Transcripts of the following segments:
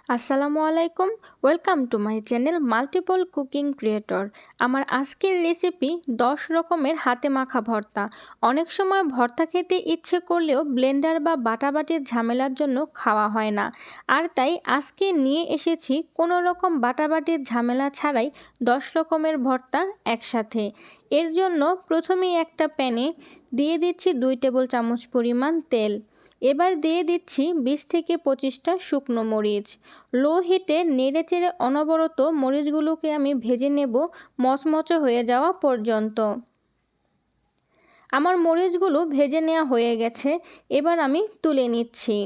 আসসালামু আলাইকুম, welcome to my channel multiple cooking creator. আমার আজকের রেসিপি 10 রকমের হাতে মাখা ভর্তা। অনেক সময় ভর্তা খেতে ইচ্ছে করলেও ব্লেন্ডার বা বাটাবাটির ঝামেলার জন্য খাওয়া হয় না, আর তাই আজকে নিয়ে এসেছি কোনো রকম বাটাবাটির ঝামেলা ছাড়াই 10 রকমের ভর্তা একসাথে। এর জন্য প্রথমেই একটা প্যানে দিয়ে দিচ্ছি 2 টেবিল চামচ পরিমাণ তেল। এবার দিয়ে দিচ্ছি 20 থেকে 25টা শুকনো মরিচ। লো হিটে নেড়েচেড়ে অনবরত মরিচগুলোকে আমি ভেজে নেব মচমচে হয়ে যাওয়া পর্যন্ত। আমার মরিচগুলো ভেজে নেওয়া হয়ে গেছে, এবার আমি তুলে নিচ্ছি।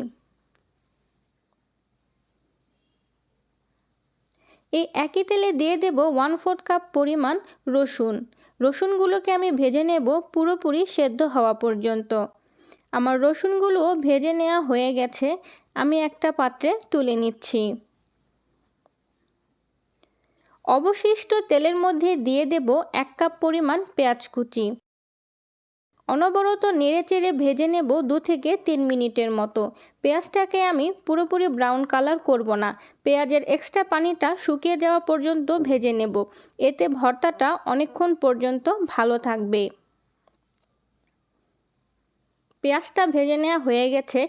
এই একই তেলে দিয়ে দেব 1/4 কাপ পরিমাণ রসুন। রসুনগুলোকে আমি ভেজে নেব পুরোপুরি সেদ্ধ হওয়া পর্যন্ত। আমার রসুনগুলো ভেজে নেওয়া হয়ে গেছে, আমি একটা পাত্রে তুলে নিচ্ছি। অবশিষ্ট তেলের মধ্যে দিয়ে দেব 1 কাপ পরিমাণ পেঁয়াজ কুচি। অনবরত নেড়েচেড়ে ভেজে নেব 2 থেকে 3 মিনিটের মতো। পেঁয়াজটাকে আমি পুরোপুরি ব্রাউন কালার করব না, পেঁয়াজের এক্সট্রা পানিটা শুকিয়ে যাওয়া পর্যন্ত ভেজে নেব, এতে ভর্তাটা অনেকক্ষণ পর্যন্ত ভালো থাকবে। পেঁয়াজটা ভেজে নেওয়া হয়ে গেছে,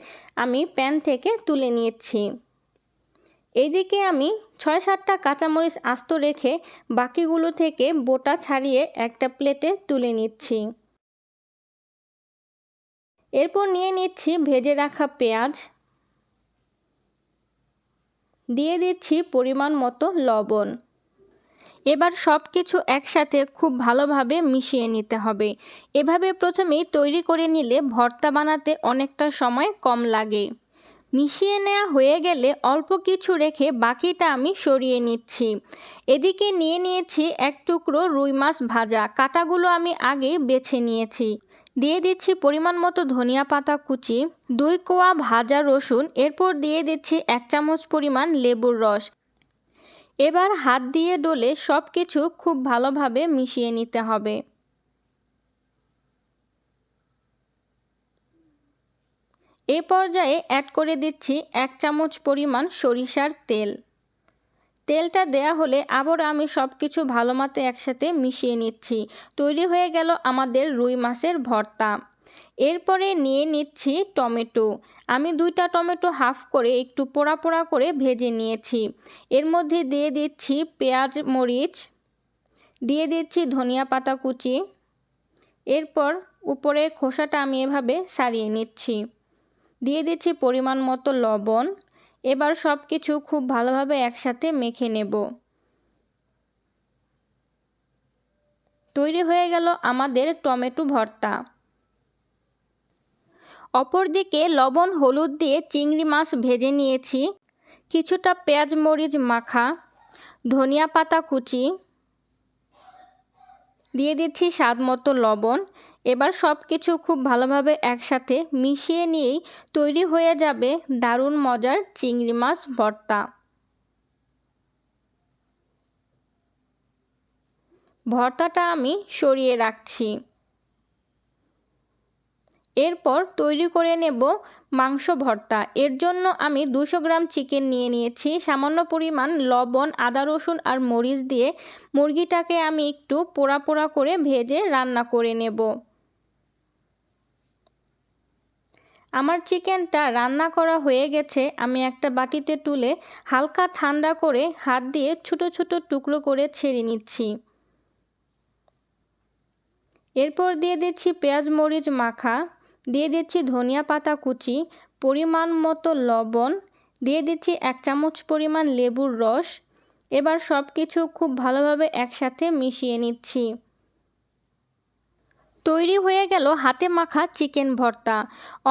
আমি প্যান থেকে তুলে নিয়েছি। এইদিকে আমি 6-7টা কাঁচামরিচ আস্ত রেখে বাকিগুলো থেকে বোটা ছাড়িয়ে একটা প্লেটে তুলে নিচ্ছি। এরপর নিয়ে নিচ্ছি ভেজে রাখা পেঁয়াজ, দিয়ে দিচ্ছি পরিমাণ মতো লবণ। এবার সব কিছু একসাথে খুব ভালোভাবে মিশিয়ে নিতে হবে। এভাবে প্রথমেই তৈরি করে নিলে ভর্তা বানাতে অনেকটা সময় কম লাগে। মিশিয়ে নেওয়া হয়ে গেলে অল্প কিছু রেখে বাকিটা আমি সরিয়ে নিচ্ছি। এদিকে নিয়ে নিয়েছি 1 টুকরো রুই মাছ ভাজা, কাঁটাগুলো আমি আগেই বেছে নিয়েছি। দিয়ে দিচ্ছি পরিমাণ মতো ধনিয়া পাতা কুচি, 2 কোয়া ভাজা রসুন, এরপর দিয়ে দিচ্ছি 1 চামচ পরিমাণ লেবুর রস। এবার হাত দিয়ে ডলে সব কিছু খুব ভালোভাবে মিশিয়ে নিতে হবে। এই পর্যায়ে অ্যাড করে দিচ্ছি 1 চামচ পরিমাণ সরিষার তেল। তেলটা দেয়া হলে আবার আমি সব কিছু ভালো মতো একসাথে মিশিয়ে নিচ্ছি। তৈরি হয়ে গেল আমাদের রুই মাছের ভর্তা। এরপরে নিয়ে নিচ্ছি টমেটো। আমি 2টা টমেটো হাফ করে একটু পোড়া পোড়া করে ভেজে নিয়েছি। এর মধ্যে দিয়ে দিচ্ছি পেঁয়াজ মরিচ, দিয়ে দিচ্ছি ধনিয়া পাতা কুচি। এরপর উপরের খোসাটা আমি এভাবে ছাড়িয়ে নিচ্ছি। দিয়ে দিচ্ছি পরিমাণ মতো লবণ। এবার সব কিছু খুব ভালোভাবে একসাথে মেখে নেব। তৈরি হয়ে গেল আমাদের টমেটো ভর্তা। অপরদিকে লবণ হলুদ দিয়ে চিংড়ি মাছ ভেজে নিয়েছি, কিছুটা পেঁয়াজ মরিচ মাখা, ধনিয়া পাতা কুচি, দিয়ে দিচ্ছি স্বাদ মতো লবণ। এবার সব কিছু খুব ভালোভাবে একসাথে মিশিয়ে নিয়েই তৈরি হয়ে যাবে দারুণ মজার চিংড়ি মাছ ভর্তা। ভর্তাটা আমি সরিয়ে রাখছি। এরপর তৈরি করে নেব মাংস ভর্তা। এর জন্য আমি 200 গ্রাম চিকেন নিয়ে নিয়েছি। সামান্য পরিমাণ লবণ, আদা রসুন আর মরিচ দিয়ে মুরগিটাকে আমি একটু পোড়া পোড়া করে ভেজে রান্না করে নেব। আমার চিকেনটা রান্না করা হয়ে গেছে, আমি একটা বাটিতে তুলে হালকা ঠান্ডা করে হাত দিয়ে ছোট ছোট টুকরো করে ছেড়ে নিচ্ছি। এরপর দিয়ে দিচ্ছি পেঁয়াজ মরিচ মাখা, দিয়ে দিচ্ছি ধনিয়া পাতা কুচি, পরিমাণ মতো লবণ, দিয়ে দিচ্ছি 1 চামচ পরিমাণ লেবুর রস। এবার সব কিছু খুব ভালোভাবে একসাথে মিশিয়ে নিচ্ছি। তৈরি হয়ে গেল হাতে মাখা চিকেন ভর্তা।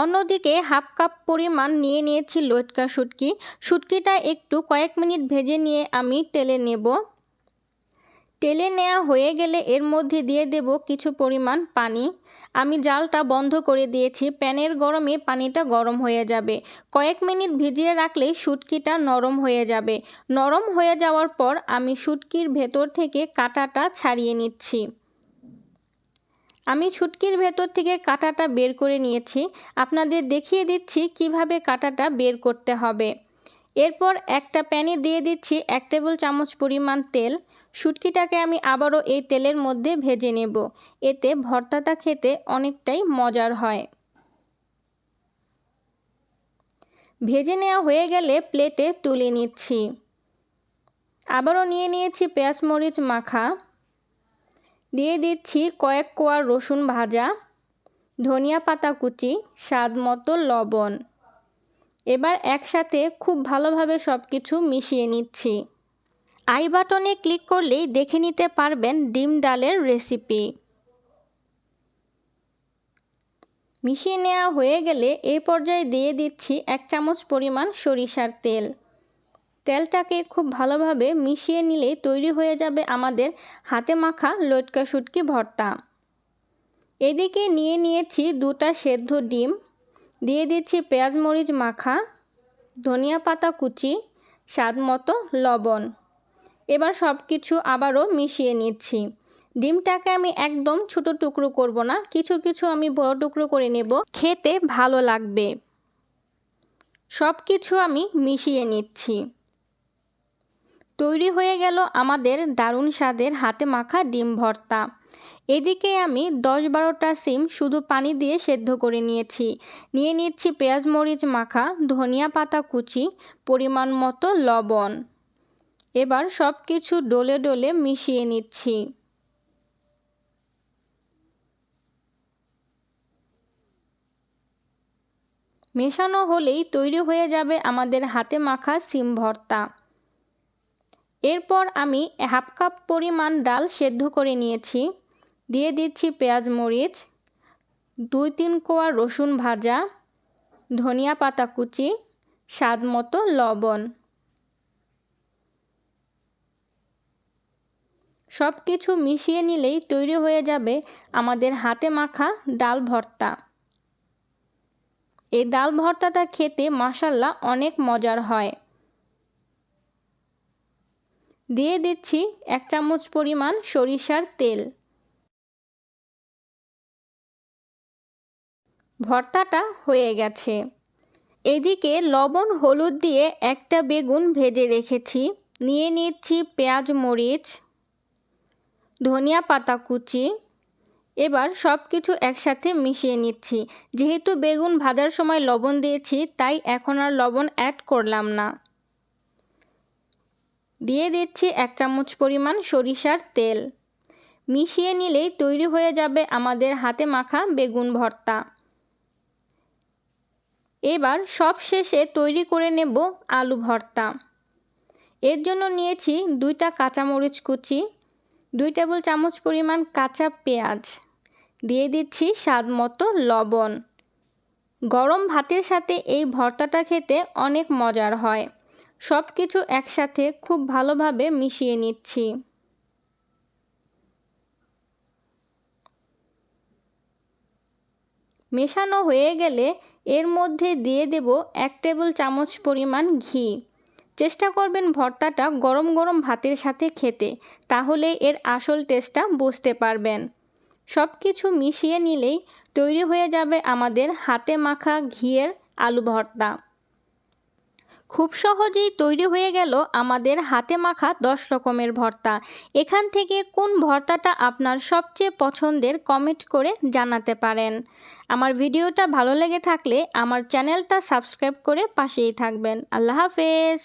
অন্যদিকে হাফ কাপ পরিমাণ নিয়ে নিয়েছি লইট্টা শুটকি। শুটকিটা একটু কয়েক মিনিট ভেজে নিয়ে আমি তেলে নেব। তেলে নেওয়া হয়ে গেলে এর মধ্যে দিয়ে দেব কিছু পরিমাণ পানি। আমি জালটা বন্ধ করে দিয়েছি, প্যানের গরমে পানিটা গরম হয়ে যাবে। কয়েক মিনিট ভিজিয়ে রাখলেই শুটকিটা নরম হয়ে যাবে। নরম হয়ে যাওয়ার পর আমি শুটকির ভেতর থেকে কাঁটাটা ছাড়িয়ে নিচ্ছি। আমি শুটকির ভেতর থেকে কাঁটাটা বের করে নিয়েছি। আপনাদের দেখিয়ে দিচ্ছি কিভাবে কাঁটাটা বের করতে হবে। এরপর একটা প্যানে দিয়ে দিচ্ছি 1 টেবিল চামচ পরিমাণ তেল। শুটকিটাকে আমি আবারও এই তেলের মধ্যে ভেজে নেব, এতে ভর্তাটা খেতে অনেকটাই মজার হয়। ভেজে নেওয়া হয়ে গেলে প্লেটে তুলে নিচ্ছি। আবারও নিয়ে নিয়েছি পেঁয়াজ মরিচ মাখা, দিয়ে দিচ্ছি কয়েক কোয়া রসুন ভাজা, ধনিয়া পাতা কুচি, স্বাদ মতো লবণ। এবার একসাথে খুব ভালোভাবে সব কিছু মিশিয়ে নিচ্ছি। আই বাটনে ক্লিক করলেই দেখে নিতে পারবেন ডিম ডালের রেসিপি। মিশিয়ে নেওয়া হয়ে গেলে এই পর্যায়ে দিয়ে দিচ্ছি 1 চামচ পরিমাণ সরিষার তেল। তেলটাকে খুব ভালোভাবে মিশিয়ে নিলেই তৈরি হয়ে যাবে আমাদের হাতে মাখা লটকা শুটকি ভর্তা। এদিকে নিয়ে নিয়েছি 2টা সেদ্ধ ডিম, দিয়ে দিচ্ছি পেঁয়াজ মরিচ মাখা, ধনিয়া পাতা কুচি, স্বাদ মতো লবণ। এবার সব কিছু আবারও মিশিয়ে নিচ্ছি। ডিমটাকে আমি একদম ছোট টুকরো করব না, কিছু কিছু আমি বড় টুকরো করে নেব, খেতে ভালো লাগবে। সব কিছু আমি মিশিয়ে নিচ্ছি। তৈরি হয়ে গেল আমাদের দারুণ স্বাদের হাতে মাখা ডিম ভর্তা। এদিকে আমি 10-12টা সিম শুধু পানি দিয়ে সেদ্ধ করে নিয়েছি। নিয়ে নিচ্ছি পেঁয়াজ মরিচ মাখা, ধনিয়া পাতা কুচি, পরিমাণ মতো লবণ। এবার সব কিছু ডলে ডলে মিশিয়ে নিচ্ছি। মেশানো হলেই তৈরি হয়ে যাবে আমাদের হাতে মাখা সিম ভর্তা। এরপর আমি 1/2 কাপ পরিমাণ ডাল সেদ্ধ করে নিয়েছি, দিয়ে দিচ্ছি পেঁয়াজ মরিচ, 2-3 কোয়া রসুন ভাজা, ধনিয়া পাতা কুচি, স্বাদ মতো লবণ। সব কিছু মিশিয়ে নিলেই তৈরি হয়ে যাবে আমাদের হাতে মাখা ডাল ভর্তা। এই ডাল ভর্তাটা খেতে মাশাআল্লাহ অনেক মজার হয়। দিয়ে দিচ্ছি 1 চামচ পরিমাণ সরিষার তেল। ভর্তাটা হয়ে গেছে। এদিকে লবণ হলুদ দিয়ে একটা বেগুন ভেজে রেখেছি। নিয়ে নিচ্ছি পেঁয়াজ মরিচ, ধনিয়া পাতা কুচি। এবার সব কিছু একসাথে মিশিয়ে নিচ্ছি। যেহেতু বেগুন ভাজার সময় লবণ দিয়েছি, তাই এখন আর লবণ অ্যাড করলাম না। দিয়ে দিচ্ছি 1 চামচ পরিমাণ সরিষার তেল। মিশিয়ে নিলেই তৈরি হয়ে যাবে আমাদের হাতে মাখা বেগুন ভর্তা। এবার সব শেষে তৈরি করে নেব আলু ভর্তা। এর জন্য নিয়েছি 2টা কাঁচামরিচ কুচি, 2 টেবিল চামচ পরিমাণ কাঁচা পেঁয়াজ, দিয়ে দিচ্ছি স্বাদ মতো লবণ। গরম ভাতের সাথে এই ভর্তাটা খেতে অনেক মজার হয়। সব কিছু একসাথে খুব ভালোভাবে মিশিয়ে নিচ্ছি। মেশানো হয়ে গেলে এর মধ্যে দিয়ে দেব 1 টেবিল চামচ পরিমাণ ঘি। চেষ্টা করবেন ভর্তাটা গরম গরম ভাতের সাথে খেতে, তাহলে এর আসল টেস্টটা বুঝতে পারবেন। সব কিছু মিশিয়ে নিলেই তৈরি হয়ে যাবে আমাদের হাতে মাখা ঘিয়ের আলু ভর্তা। খুব সহজেই তৈরি হয়ে গেল আমাদের হাতে মাখা 10 রকমের ভর্তা। এখান থেকে কোন ভর্তাটা আপনার সবচেয়ে পছন্দের কমেন্ট করে জানাতে পারেন। আমার ভিডিওটা ভালো লেগে থাকলে আমার চ্যানেলটা সাবস্ক্রাইব করে পাশেই থাকবেন। আল্লাহ হাফেজ।